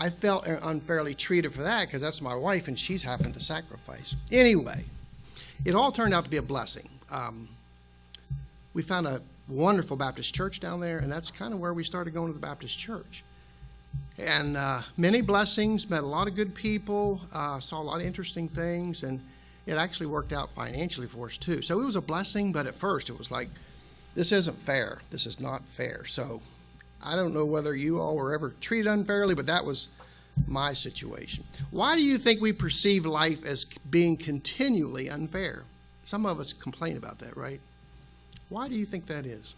I felt unfairly treated for that because that's my wife and she's having to sacrifice. Anyway, it all turned out to be a blessing. We found a wonderful Baptist church down there, and that's kind of where we started going to the Baptist church. And many blessings, met a lot of good people, saw a lot of interesting things, and it actually worked out financially for us too. So it was a blessing, but at first it was like, this isn't fair. This is not fair. So I don't know whether you all were ever treated unfairly, but that was my situation. Why do you think we perceive life as being continually unfair? Some of us complain about that, right? Why do you think that is?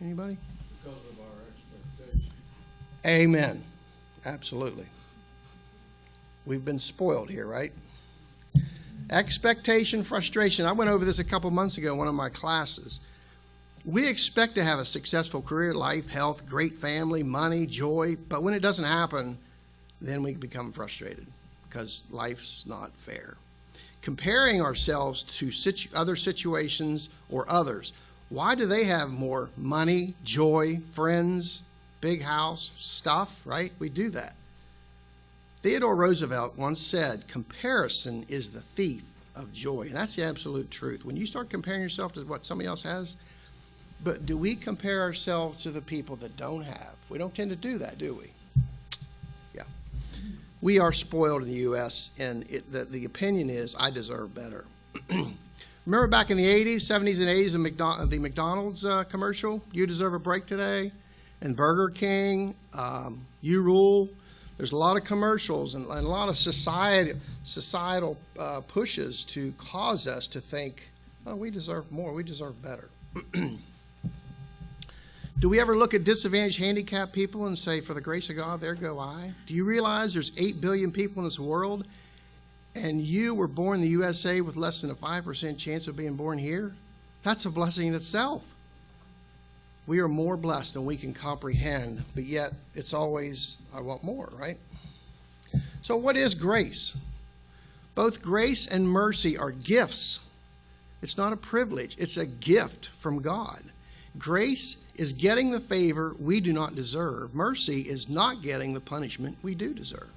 Anybody? Because of our expectations. Amen. Absolutely. We've been spoiled here, right? Expectation, frustration. I went over this a couple months ago in one of my classes. We expect to have a successful career, life, health, great family, money, joy, but when it doesn't happen, then we become frustrated because life's not fair. Comparing ourselves to other situations or others. Why do they have more money, joy, friends, big house, stuff, right? We do that. Theodore Roosevelt once said, comparison is the thief of joy. And that's the absolute truth. When you start comparing yourself to what somebody else has, but do we compare ourselves to the people that don't have? We don't tend to do that, do we? Yeah. We are spoiled in the U.S., and the opinion is, I deserve better. Remember back in the 80s, 70s, and 80s, the McDonald's commercial, you deserve a break today? And Burger King, you rule. There's a lot of commercials and a lot of societal pushes to cause us to think, oh, we deserve more, we deserve better. Do we ever look at disadvantaged, handicapped people and say, for the grace of God, there go I? Do you realize there's 8 billion people in this world, and you were born in the USA with less than a 5% chance of being born here? That's a blessing in itself. We are more blessed than we can comprehend, but yet it's always, I want more, right? So what is grace? Both grace and mercy are gifts. It's not a privilege. It's a gift from God. Grace is getting the favor we do not deserve. Mercy is not getting the punishment we do deserve.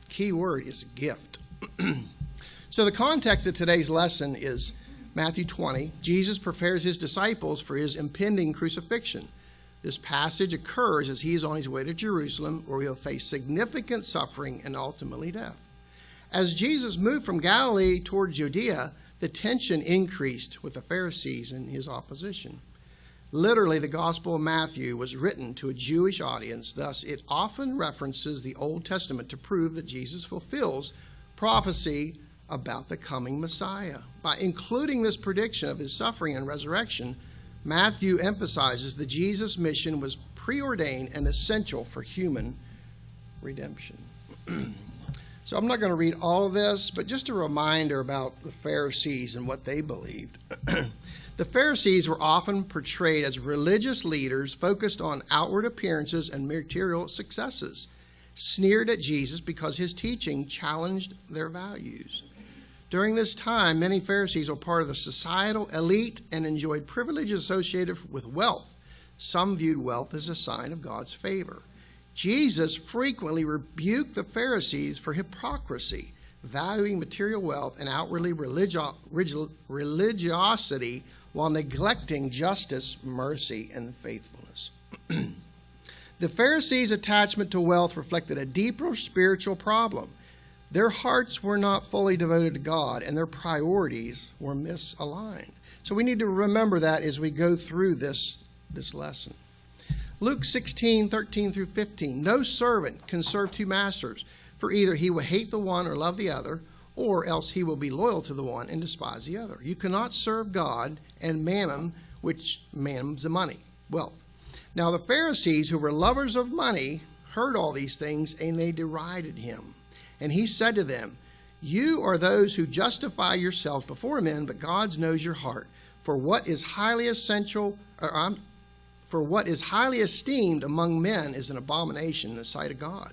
Key word is gift. So the context of today's lesson is Matthew 20. Jesus prepares his disciples for his impending crucifixion. This passage occurs as he is on his way to Jerusalem, where he'll face significant suffering and ultimately death. As Jesus moved from Galilee toward Judea, the tension increased with the Pharisees and his opposition. Literally, the Gospel of Matthew was written to a Jewish audience. Thus, it often references the Old Testament to prove that Jesus fulfills prophecy about the coming Messiah. By including this prediction of his suffering and resurrection, Matthew emphasizes that Jesus' mission was preordained and essential for human redemption. So I'm not going to read all of this, but just a reminder about the Pharisees and what they believed. The Pharisees were often portrayed as religious leaders focused on outward appearances and material successes, sneered at Jesus because his teaching challenged their values. During this time, many Pharisees were part of the societal elite and enjoyed privileges associated with wealth. Some viewed wealth as a sign of God's favor. Jesus frequently rebuked the Pharisees for hypocrisy, valuing material wealth and outwardly religiosity while neglecting justice, mercy, and faithfulness. The Pharisees' attachment to wealth reflected a deeper spiritual problem. Their hearts were not fully devoted to God, and their priorities were misaligned. So we need to remember that as we go through this lesson. Luke 16:13 through 15. No servant can serve two masters, for either he will hate the one or love the other, or else he will be loyal to the one and despise the other. You cannot serve God and mammon, which mammon's the money, wealth. Now the Pharisees, who were lovers of money, heard all these things, and they derided him. And he said to them, you are those who justify yourselves before men, but God knows your heart. For what is highly esteemed among men is an abomination in the sight of God.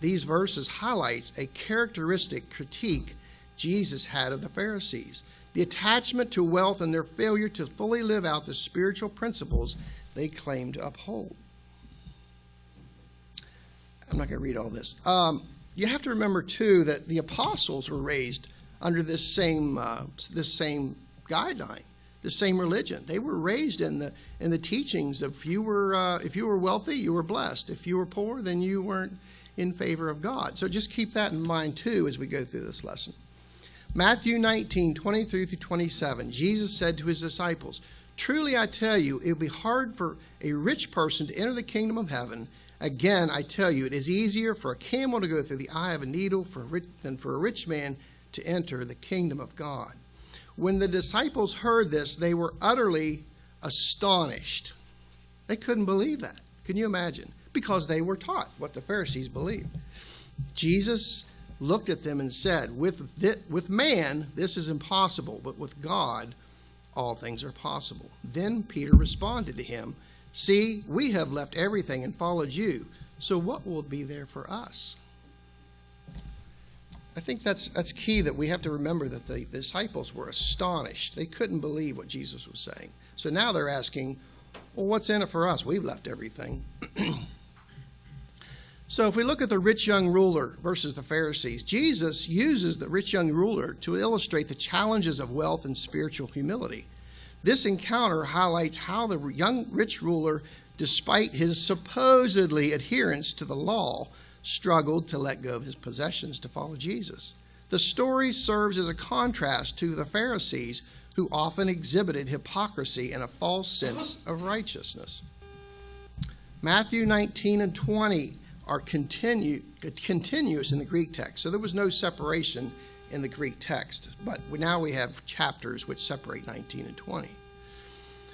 These verses highlights a characteristic critique Jesus had of the Pharisees, the attachment to wealth and their failure to fully live out the spiritual principles they claimed to uphold. I'm not going to read all this. You have to remember, too, that the apostles were raised under this same guideline, the same religion. They were raised in the teachings of if you were wealthy, you were blessed. If you were poor, then you weren't in favor of God. So just keep that in mind, too, as we go through this lesson. Matthew 19:23 through 27, Jesus said to his disciples, "Truly I tell you, it will be hard for a rich person to enter the kingdom of heaven. Again, I tell you, it is easier for a camel to go through the eye of a needle than for a rich man to enter the kingdom of God." When the disciples heard this, they were utterly astonished. They couldn't believe that. Can you imagine? Because they were taught what the Pharisees believed. Jesus looked at them and said, with man, this is impossible, but with God, all things are possible. Then Peter responded to him, "See, we have left everything and followed you. So what will be there for us?" I think that's key, that we have to remember that the disciples were astonished. They couldn't believe what Jesus was saying. So now they're asking, well, what's in it for us? We've left everything. So if we look at the rich young ruler versus the Pharisees, Jesus uses the rich young ruler to illustrate the challenges of wealth and spiritual humility. This encounter highlights how the young rich ruler, despite his supposedly adherence to the law, struggled to let go of his possessions to follow Jesus. The story serves as a contrast to the Pharisees, who often exhibited hypocrisy and a false sense of righteousness. Matthew 19 and 20 are continuous in the Greek text. So there was no separation in the Greek text, but now we have chapters which separate 19 and 20.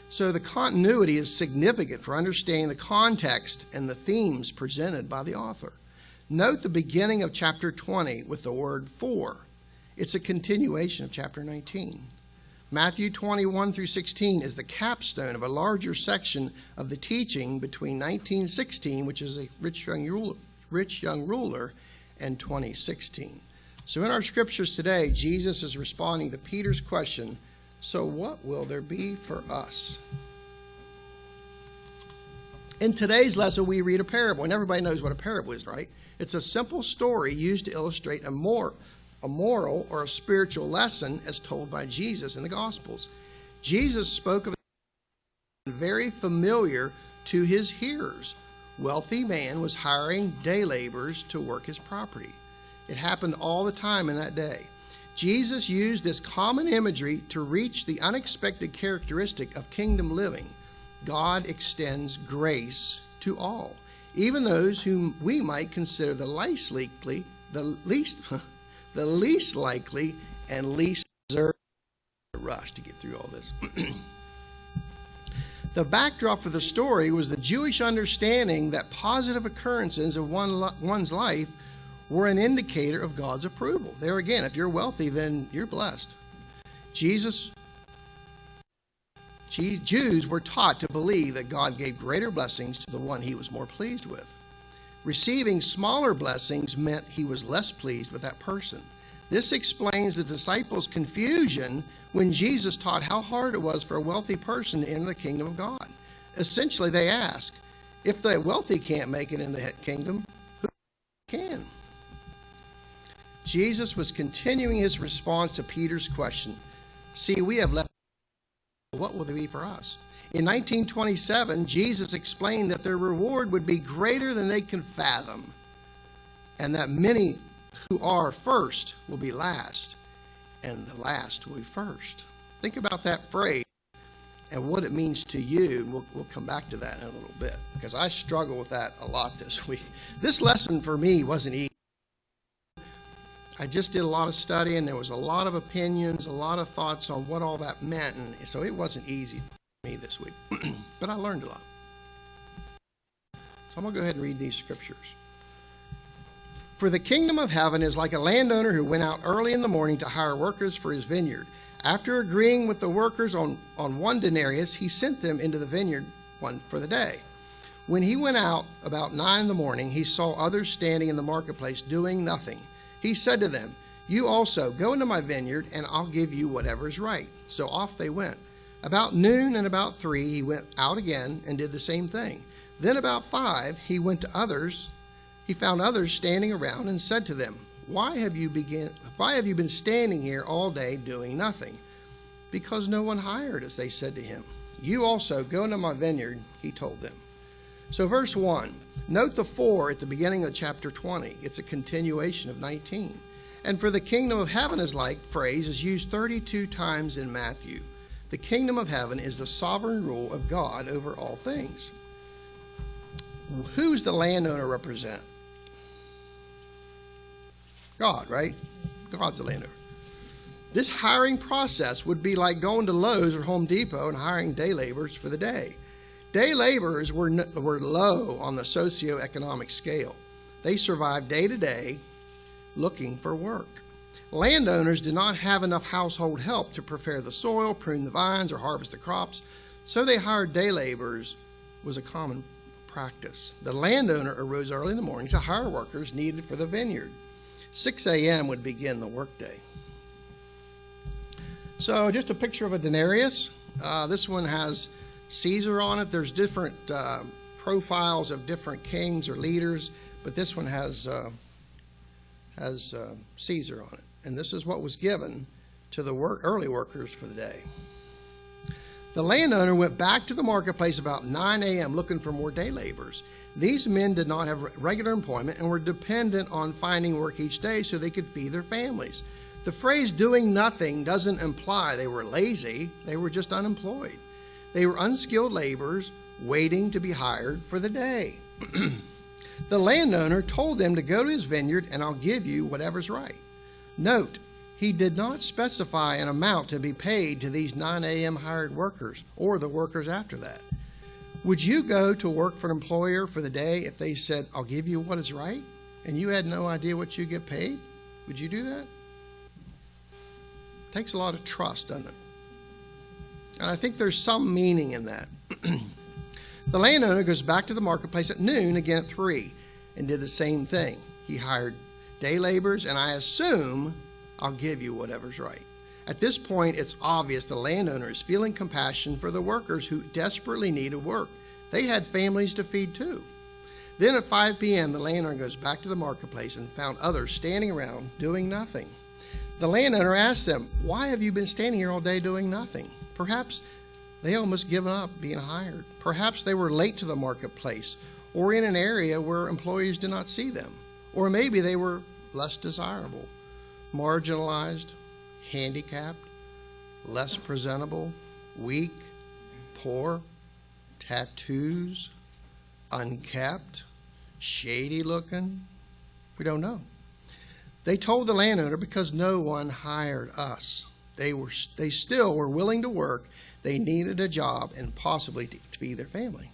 So the continuity is significant for understanding the context and the themes presented by the author. Note the beginning of chapter 20 with the word "for." It's a continuation of chapter 19. Matthew 21 through 16 is the capstone of a larger section of the teaching between 19:16, which is a rich young ruler, and 20:16. So in our scriptures today, Jesus is responding to Peter's question, so what will there be for us? In today's lesson, we read a parable, and everybody knows what a parable is, right? It's a simple story used to illustrate a moral or a spiritual lesson as told by Jesus in the Gospels. Jesus spoke of it very familiar to his hearers. Wealthy man was hiring day laborers to work his property. It happened all the time in that day. Jesus used this common imagery to reach the unexpected characteristic of kingdom living. God extends grace to all, even those whom we might consider the least likely and least deserving. Rush to get through all this. The backdrop of the story was the Jewish understanding that positive occurrences of one's life were an indicator of God's approval. There again, if you're wealthy, then you're blessed. Jews were taught to believe that God gave greater blessings to the one he was more pleased with. Receiving smaller blessings meant he was less pleased with that person. This explains the disciples' confusion when Jesus taught how hard it was for a wealthy person to enter the kingdom of God. Essentially, they ask, if the wealthy can't make it in the kingdom, who can? Jesus was continuing his response to Peter's question. See, we have left. What will there be for us? In 1927, Jesus explained that their reward would be greater than they can fathom, and that many who are first will be last, and the last will be first. Think about that phrase and what it means to you. We'll come back to that in a little bit, because I struggle with that a lot this week. This lesson for me wasn't easy. I just did a lot of studying. There was a lot of opinions, a lot of thoughts on what all that meant, and so it wasn't easy for me this week. But I learned a lot. So I'm going to go ahead and read these scriptures. For the kingdom of heaven is like a landowner who went out early in the morning to hire workers for his vineyard. After agreeing with the workers on 1 denarius, he sent them into the vineyard for the day. When he went out about 9 in the morning, he saw others standing in the marketplace doing nothing. He said to them, "You also go into my vineyard, and I'll give you whatever is right." So off they went. About noon and about 3, he went out again and did the same thing. Then about 5, he went to others He found others standing around and said to them, Why have you been standing here all day doing nothing? Because no one hired us, they said to him. You also go into my vineyard, he told them. So verse 1, note the 4 at the beginning of chapter 20. It's a continuation of 19. And for the kingdom of heaven is like phrase is used 32 times in Matthew. The kingdom of heaven is the sovereign rule of God over all things. Who's the landowner represent? God, right? God's the landowner. This hiring process would be like going to Lowe's or Home Depot and hiring day laborers for the day. Day laborers were low on the socioeconomic scale. They survived day to day looking for work. Landowners did not have enough household help to prepare the soil, prune the vines, or harvest the crops, so they hired day laborers was a common practice. The landowner arose early in the morning to hire workers needed for the vineyard. 6 a.m. would begin the workday. So just a picture of a denarius. This one has Caesar on it. There's different profiles of different kings or leaders, but this one has Caesar on it. And this is what was given to the early workers for the day. The landowner went back to the marketplace about 9 a.m. looking for more day laborers. These men did not have regular employment and were dependent on finding work each day so they could feed their families. The phrase doing nothing doesn't imply they were lazy. They were just unemployed. They were unskilled laborers waiting to be hired for the day. The landowner told them to go to his vineyard and I'll give you whatever's right. Note, he did not specify an amount to be paid to these 9 a.m. hired workers or the workers after that. Would you go to work for an employer for the day if they said, I'll give you what is right, and you had no idea what you get paid? Would you do that? It takes a lot of trust, doesn't it? And I think there's some meaning in that. The landowner goes back to the marketplace at noon, again at 3, and did the same thing. He hired day laborers, and I assume I'll give you whatever's right. At this point, it's obvious the landowner is feeling compassion for the workers who desperately needed work. They had families to feed too. Then at 5 p.m., the landowner goes back to the marketplace and found others standing around doing nothing. The landowner asked them, Why have you been standing here all day doing nothing? Perhaps they almost given up being hired. Perhaps they were late to the marketplace or in an area where employees did not see them. Or maybe they were less desirable, marginalized, handicapped, less presentable, weak, poor, tattoos, unkept, shady looking. We don't know. They told the landowner because no one hired us. They still were willing to work. They needed a job and possibly to feed their family.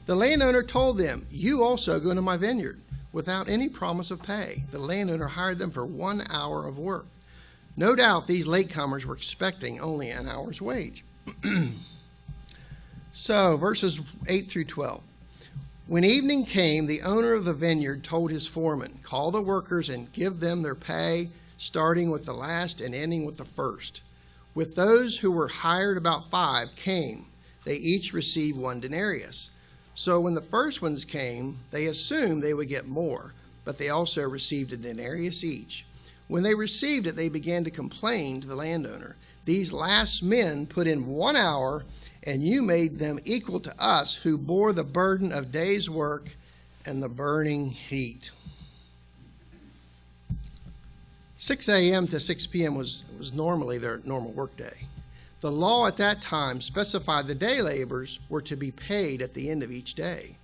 The landowner told them, You also go into my vineyard, without any promise of pay. The landowner hired them for 1 hour of work. No doubt these latecomers were expecting only an hour's wage. So, verses 8 through 12. When evening came, the owner of the vineyard told his foreman, Call the workers and give them their pay, starting with the last and ending with the first. With those who were hired, about 5 came. They each received 1 denarius. So when the first ones came, they assumed they would get more, but they also received a denarius each. When they received it, they began to complain to the landowner. These last men put in 1 hour, and you made them equal to us who bore the burden of day's work and the burning heat. 6 a.m. to 6 p.m. was normally their normal workday. The law at that time specified the day laborers were to be paid at the end of each day.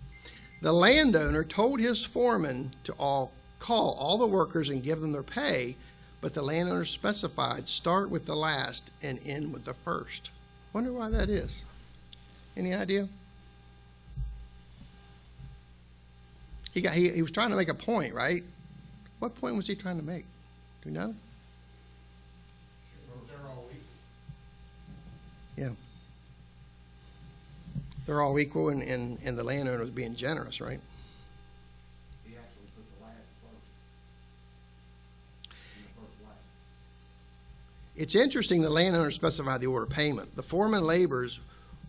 The landowner told his foreman to call all the workers and give them their pay, but the landowner specified start with the last and end with the first. Wonder why that is. Any idea? He was trying to make a point, right? What point was he trying to make? Do you know? Yeah. They're all equal, and the landowner was being generous, right? He actually put the last first. And the first last. It's interesting the landowner specified the order of payment. The foreman laborers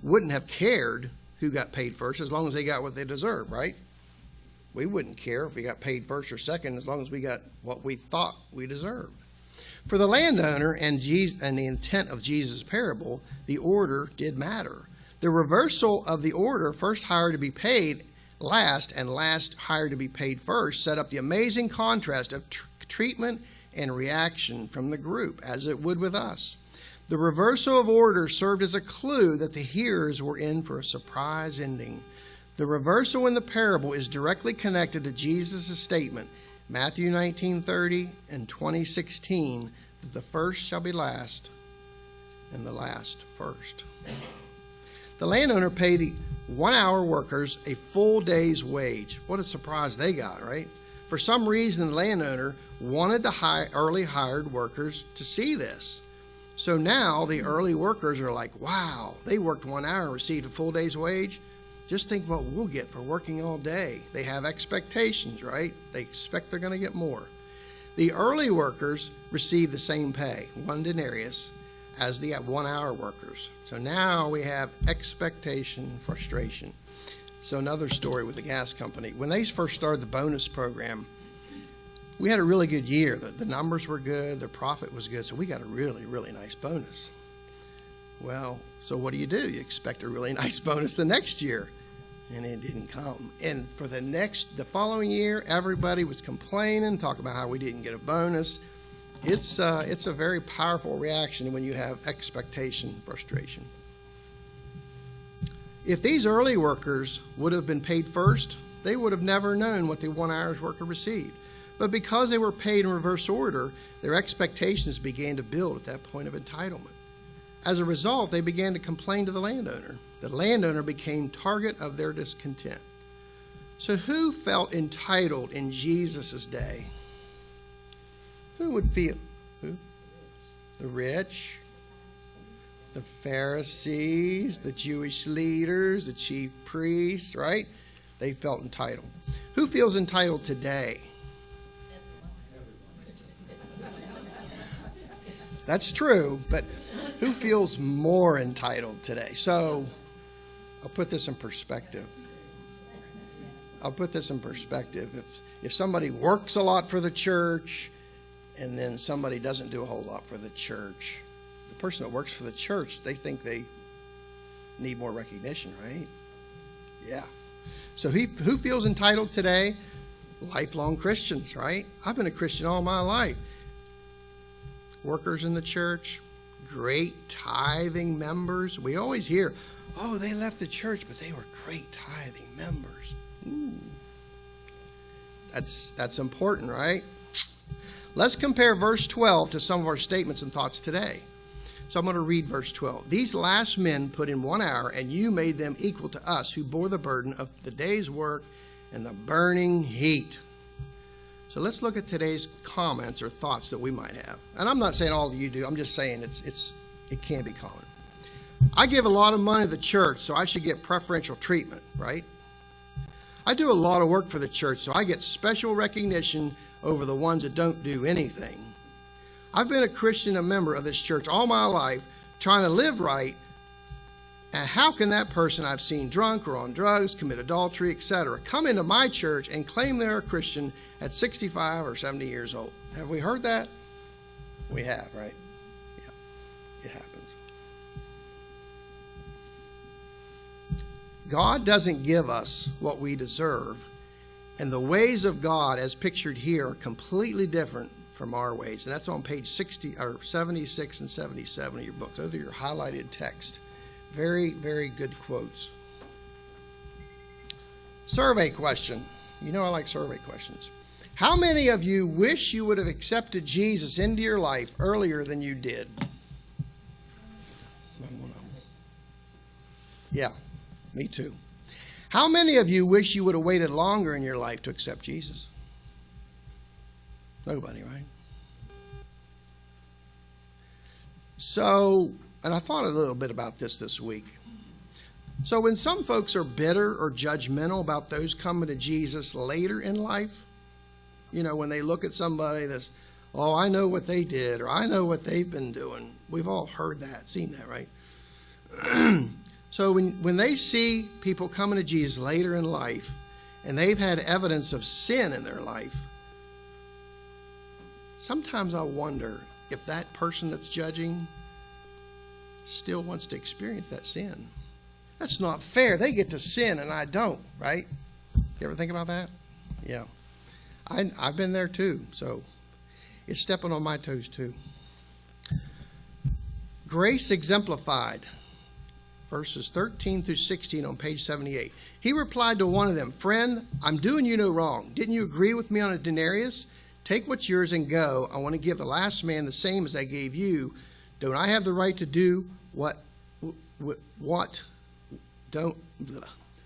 wouldn't have cared who got paid first as long as they got what they deserved, right? We wouldn't care if we got paid first or second as long as we got what we thought we deserved. For the landowner and the intent of Jesus' parable, the order did matter. The reversal of the order, first hired to be paid last and last hired to be paid first, set up the amazing contrast of treatment and reaction from the group, as it would with us. The reversal of order served as a clue that the hearers were in for a surprise ending. The reversal in the parable is directly connected to Jesus' statement, Matthew 19:30 and 20:16, that the first shall be last and the last first. The landowner paid the 1-hour workers a full day's wage. What a surprise they got, right? For some reason, the landowner wanted the early hired workers to see this. So now the early workers are like, wow, they worked 1 hour and received a full day's wage. Just think what we'll get for working all day. They have expectations, right? They expect they're going to get more. The early workers receive the same pay, 1 denarius, as the 1-hour workers. So now we have expectation, frustration. So another story with the gas company. When they first started the bonus program, we had a really good year. The numbers were good, the profit was good, so we got a really, really nice bonus. Well, so what do? You expect a really nice bonus the next year. And it didn't come. And for the following year, everybody was complaining, talking about how we didn't get a bonus. It's a very powerful reaction when you have expectation, frustration. If these early workers would have been paid first, they would have never known what the 1-hour worker received. But because they were paid in reverse order, their expectations began to build at that point of entitlement. As a result, they began to complain to the landowner. The landowner became target of their discontent. So who felt entitled in Jesus' day? Who would feel? Who? The rich, the Pharisees, the Jewish leaders, the chief priests, right? They felt entitled. Who feels entitled today? That's true, but who feels more entitled today? So I'll put this in perspective. If somebody works a lot for the church and then somebody doesn't do a whole lot for the church, the person that works for the church, they think they need more recognition, right? Yeah. So who feels entitled today? Lifelong Christians, right? I've been a Christian all my life. Workers in the church, great tithing members. We always hear, oh, they left the church, but they were great tithing members. Ooh. That's important, right? Let's compare verse 12 to some of our statements and thoughts today. So I'm going to read verse 12. These last men put in 1 hour, and you made them equal to us who bore the burden of the day's work and the burning heat. So let's look at today's comments or thoughts that we might have. And I'm not saying all of you do. I'm just saying it can be common. I give a lot of money to the church, so I should get preferential treatment, right? I do a lot of work for the church, so I get special recognition over the ones that don't do anything. I've been a Christian, a member of this church all my life, trying to live right. And how can that person I've seen drunk or on drugs, commit adultery, etc., come into my church and claim they're a Christian at 65 or 70 years old? Have we heard that? We have, right? Yeah, it happens. God doesn't give us what we deserve, and the ways of God, as pictured here, are completely different from our ways. And that's on page 76 and 77 of your book. Those are your highlighted text. Very, very good quotes. Survey question. You know I like survey questions. How many of you wish you would have accepted Jesus into your life earlier than you did? Yeah, me too. How many of you wish you would have waited longer in your life to accept Jesus? Nobody, right? So, and I thought a little bit about this week. So when some folks are bitter or judgmental about those coming to Jesus later in life, you know, when they look at somebody that's, oh, I know what they did, or I know what they've been doing. We've all heard that, seen that, right? So when they see people coming to Jesus later in life, and they've had evidence of sin in their life, sometimes I wonder if that person that's judging still wants to experience that sin. That's not fair. They get to sin and I don't, right? You ever think about that? Yeah. I've been there too, so it's stepping on my toes too. Grace exemplified, verses 13 through 16 on page 78. He replied to one of them, "Friend, I'm doing you no wrong. Didn't you agree with me on a denarius? Take what's yours and go. I want to give the last man the same as I gave you. Don't I have the right to do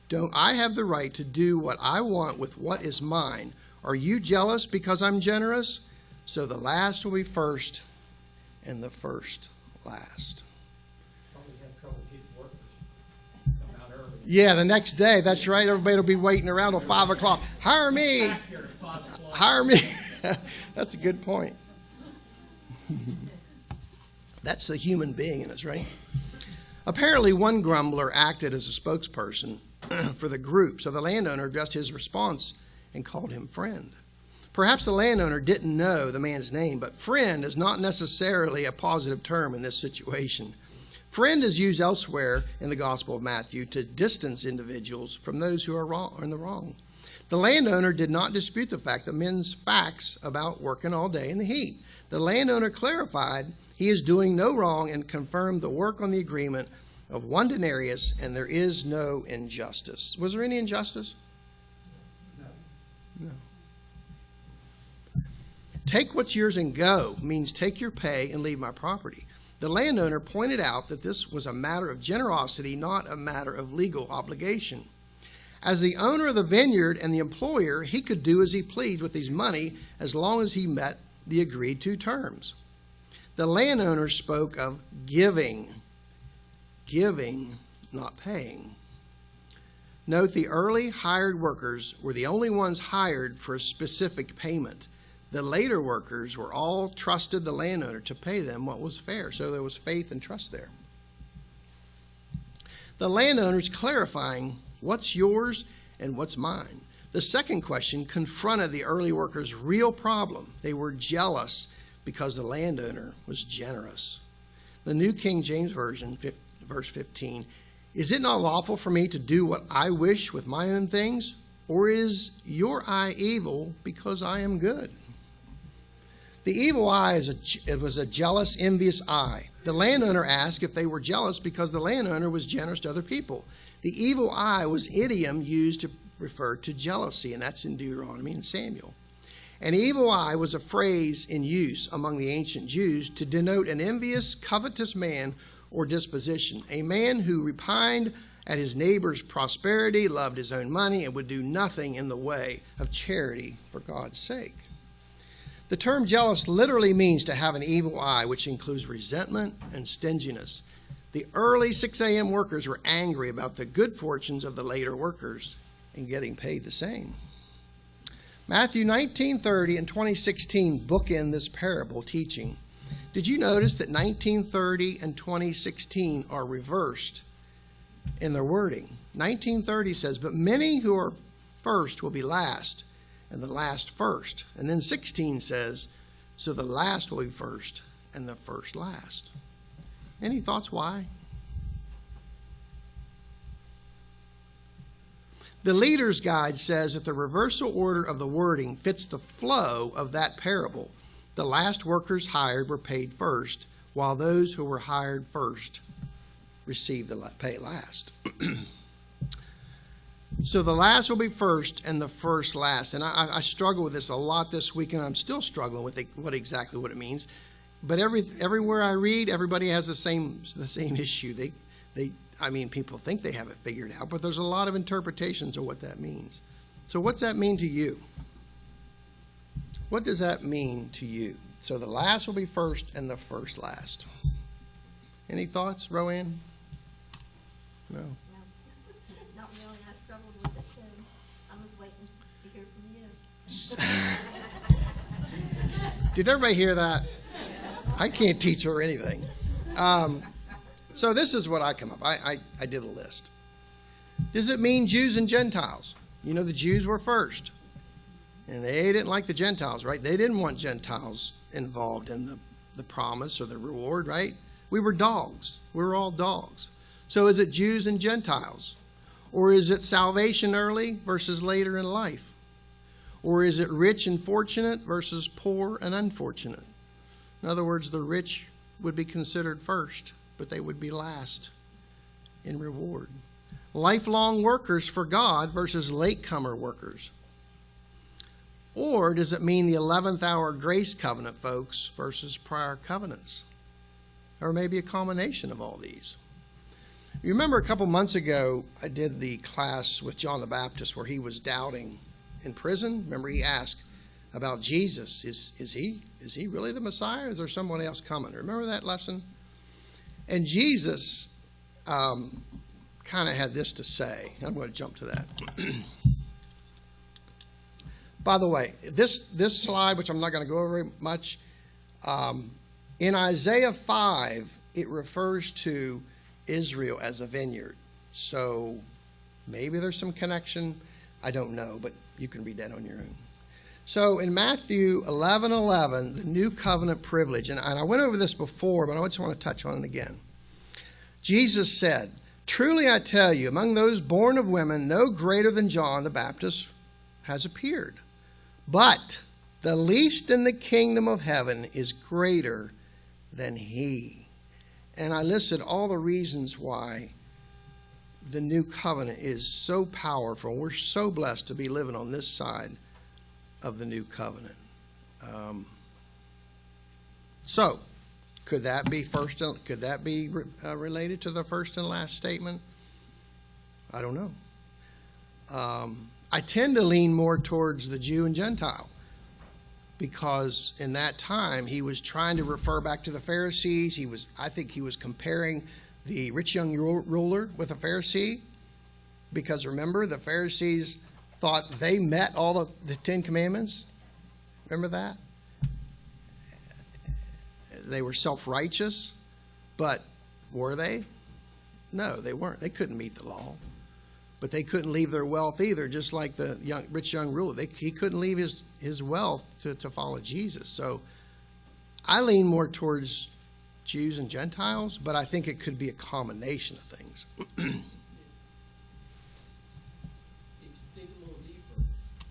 Don't I have the right to do what I want with what is mine? Are you jealous because I'm generous? So the last will be first, and the first last." Probably have trouble getting workers come out early. Yeah, the next day, that's right. Everybody will be waiting around till 5 o'clock. Hire me. Back here at 5 o'clock. Hire me. That's a good point. That's the human being in us, right? Apparently, one grumbler acted as a spokesperson for the group, so the landowner addressed his response and called him friend. Perhaps the landowner didn't know the man's name, but friend is not necessarily a positive term in this situation. Friend is used elsewhere in the Gospel of Matthew to distance individuals from those who are in the wrong. The landowner did not dispute the fact that men's facts about working all day in the heat. The landowner clarified he is doing no wrong and confirmed the work on the agreement of 1 denarius, and there is no injustice. Was there any injustice? No. Take what's yours and go means take your pay and leave my property. The landowner pointed out that this was a matter of generosity, not a matter of legal obligation. As the owner of the vineyard and the employer, he could do as he pleased with his money as long as he met the agreed to terms. The landowner spoke of giving, not paying. Note, the early hired workers were the only ones hired for a specific payment. The later workers were all trusted the landowner to pay them what was fair, so there was faith and trust there. The landowner's clarifying what's yours and what's mine. The second question confronted the early workers' real problem. They were jealous because the landowner was generous. The New King James Version, verse 15, "Is it not lawful for me to do what I wish with my own things? Or is your eye evil because I am good?" The evil eye was a jealous, envious eye. The landowner asked if they were jealous because the landowner was generous to other people. The evil eye was idiom used to refer to jealousy, and that's in Deuteronomy and Samuel. An evil eye was a phrase in use among the ancient Jews to denote an envious, covetous man or disposition, a man who repined at his neighbor's prosperity, loved his own money, and would do nothing in the way of charity for God's sake. The term jealous literally means to have an evil eye, which includes resentment and stinginess. The early 6 a.m. workers were angry about the good fortunes of the later workers and getting paid the same. Matthew 19:30 and 20:16 bookend this parable teaching. Did you notice that 19:30 and 20:16 are reversed in their wording? 19:30 says, "But many who are first will be last, and the last first." And then 16 says, "So the last will be first, and the first last." Any thoughts why? The Leader's Guide says that the reversal order of the wording fits the flow of that parable. The last workers hired were paid first, while those who were hired first received the pay last. So the last will be first and the first last. And I struggle with this a lot this week, and I'm still struggling with what it means. But everywhere I read, everybody has the same issue. People think they have it figured out, but there's a lot of interpretations of what that means. So what's that mean to you? What does that mean to you? So the last will be first and the first last. Any thoughts, Roanne? No. No, not really. I struggled with it too. I was waiting to hear from you. Did everybody hear that? I can't teach her anything. So this is what I come up. I did a list. Does it mean Jews and Gentiles? You know, the Jews were first. And they didn't like the Gentiles, right? They didn't want Gentiles involved in the promise or the reward, right? We were dogs. We were all dogs. So is it Jews and Gentiles? Or is it salvation early versus later in life? Or is it rich and fortunate versus poor and unfortunate? In other words, the rich would be considered first, but they would be last in reward. Lifelong workers for God versus latecomer workers. Or does it mean the 11th hour grace covenant folks versus prior covenants? Or maybe a combination of all these. You remember a couple months ago, I did the class with John the Baptist where he was doubting in prison. Remember, he asked about Jesus. Is he really the Messiah, or is there someone else coming? Remember that lesson? And Jesus kind of had this to say. I'm going to jump to that. By the way, this slide, which I'm not going to go over very much, in Isaiah 5, it refers to Israel as a vineyard. So maybe there's some connection. I don't know, but you can read that on your own. So in Matthew 11:11, the new covenant privilege, and I went over this before, but I just want to touch on it again. Jesus said, "Truly I tell you, among those born of women, no greater than John the Baptist has appeared. But the least in the kingdom of heaven is greater than he." And I listed all the reasons why the new covenant is so powerful. We're so blessed to be living on this side of the new covenant. So, could that be related to the first and last statement? I don't know. I tend to lean more towards the Jew and Gentile, because in that time he was trying to refer back to the Pharisees. I think he was comparing the rich young ruler with a Pharisee, because remember, the Pharisees thought they met all the Ten Commandments. Remember that? They were self-righteous, but were they? No, they weren't. They couldn't meet the law. But they couldn't leave their wealth either, just like the rich young ruler. He couldn't leave his wealth to follow Jesus. So I lean more towards Jews and Gentiles, but I think it could be a combination of things. If you dig a little deeper,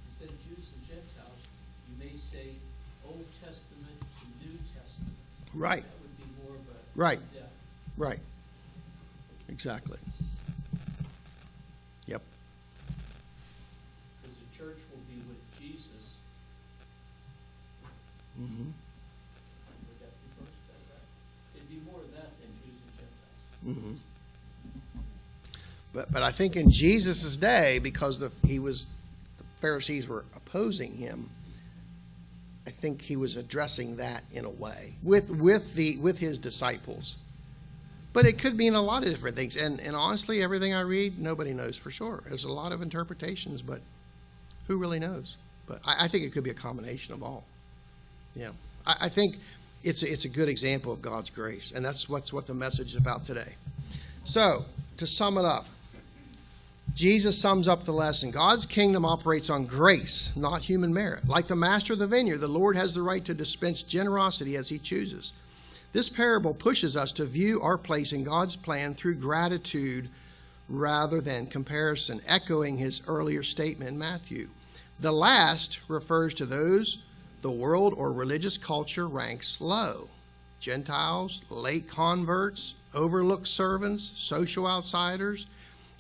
instead of Jews and Gentiles, you may say Old Testament to New Testament. Right. That would be more of a Right. depth. Right. Exactly. Yep. Because the church will be with Jesus. Mm-hmm. Would that be first? It'd be more of that than Jews and Gentiles. Mm-hmm. But I think in Jesus' day, because the Pharisees were opposing him, I think he was addressing that in a way with his disciples. But it could mean a lot of different things. And honestly, everything I read, nobody knows for sure. There's a lot of interpretations, but who really knows? But I think it could be a combination of all. Yeah. I think it's a good example of God's grace. And that's what the message is about today. So, to sum it up, Jesus sums up the lesson. God's kingdom operates on grace, not human merit. Like the master of the vineyard, the Lord has the right to dispense generosity as he chooses. This parable pushes us to view our place in God's plan through gratitude rather than comparison, echoing his earlier statement in Matthew. The last refers to those the world or religious culture ranks low. Gentiles, late converts, overlooked servants, social outsiders.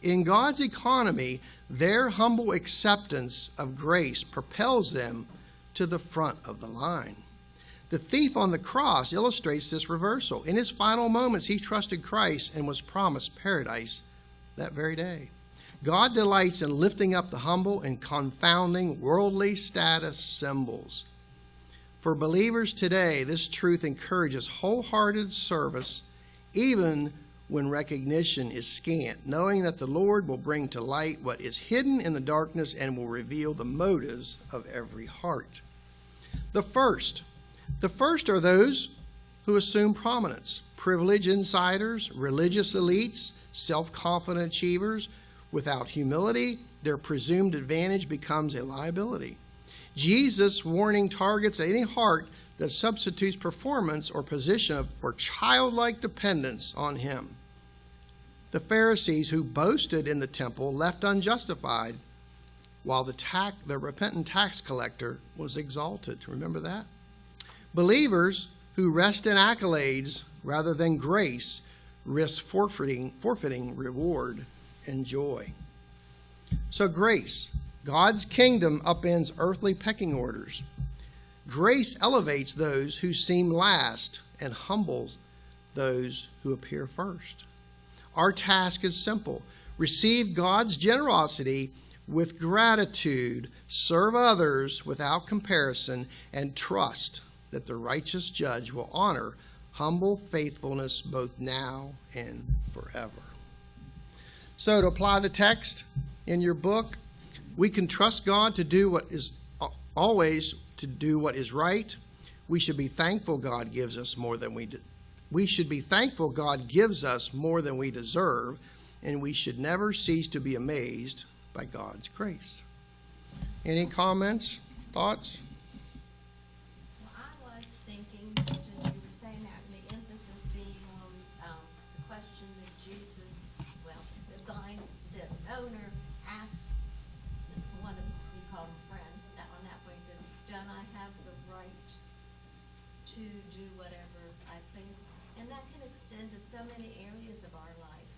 In God's economy, their humble acceptance of grace propels them to the front of the line. The thief on the cross illustrates this reversal. In his final moments, he trusted Christ and was promised paradise that very day. God delights in lifting up the humble and confounding worldly status symbols. For believers today, this truth encourages wholehearted service, even when recognition is scant, knowing that the Lord will bring to light what is hidden in the darkness and will reveal the motives of every heart. The first are those who assume prominence, privileged insiders, religious elites, self-confident achievers, without humility their presumed advantage becomes a liability. Jesus' warning targets any heart that substitutes performance or position for childlike dependence on him. The Pharisees who boasted in the temple left unjustified, while the repentant tax collector was exalted. Remember that? Believers who rest in accolades rather than grace risk forfeiting reward and joy. So grace, God's kingdom upends earthly pecking orders. Grace elevates those who seem last and humbles those who appear first. Our task is simple. Receive God's generosity with gratitude, serve others without comparison, and trust that the righteous judge will honor humble faithfulness both now and forever. So to apply the text in your book, we can trust God to do what is always to do what is right. We should be thankful God gives us more than we should be thankful God gives us more than we deserve, and we should never cease to be amazed by God's grace. Any comments, thoughts? Well, I was thinking, just as you were saying that, and the emphasis being on the question that Jesus, well, the owner asked one of, we call him friend, that on that point said, don't I have the right to do whatever I please? And that can extend to so many areas of our life.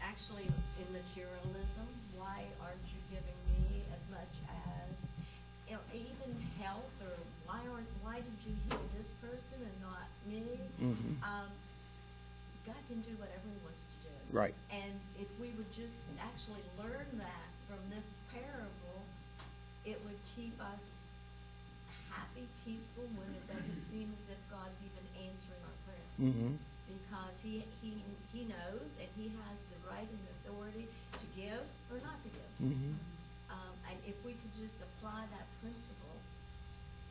Actually, in materialism, why aren't you giving me as much as, you know, even health, or why did you heal this person and not me? God can do whatever he wants to do. Right. And if we would just actually learn that from this parable, it would keep us happy, peaceful, when it doesn't seem as if God's even answering our prayer. Because he knows, and he has the right and authority to give or not to give. And if we could just apply that principle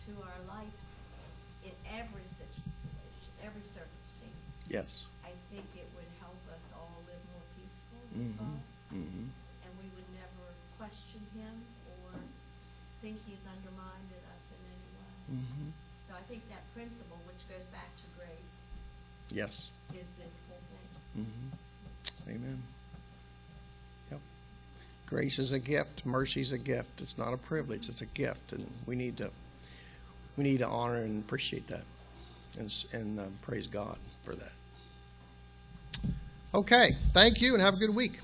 to our life in every situation, every circumstance, Yes. I think it would help us all live more peaceful with God, and we would never question him or think he's undermined us in any way. So I think that principle, which goes back to grace, Yes. is the whole thing. Amen. Yep. Grace is a gift. Mercy is a gift. It's not a privilege. It's a gift, and we need to honor and appreciate that, and praise God for that. Okay. Thank you, and have a good week.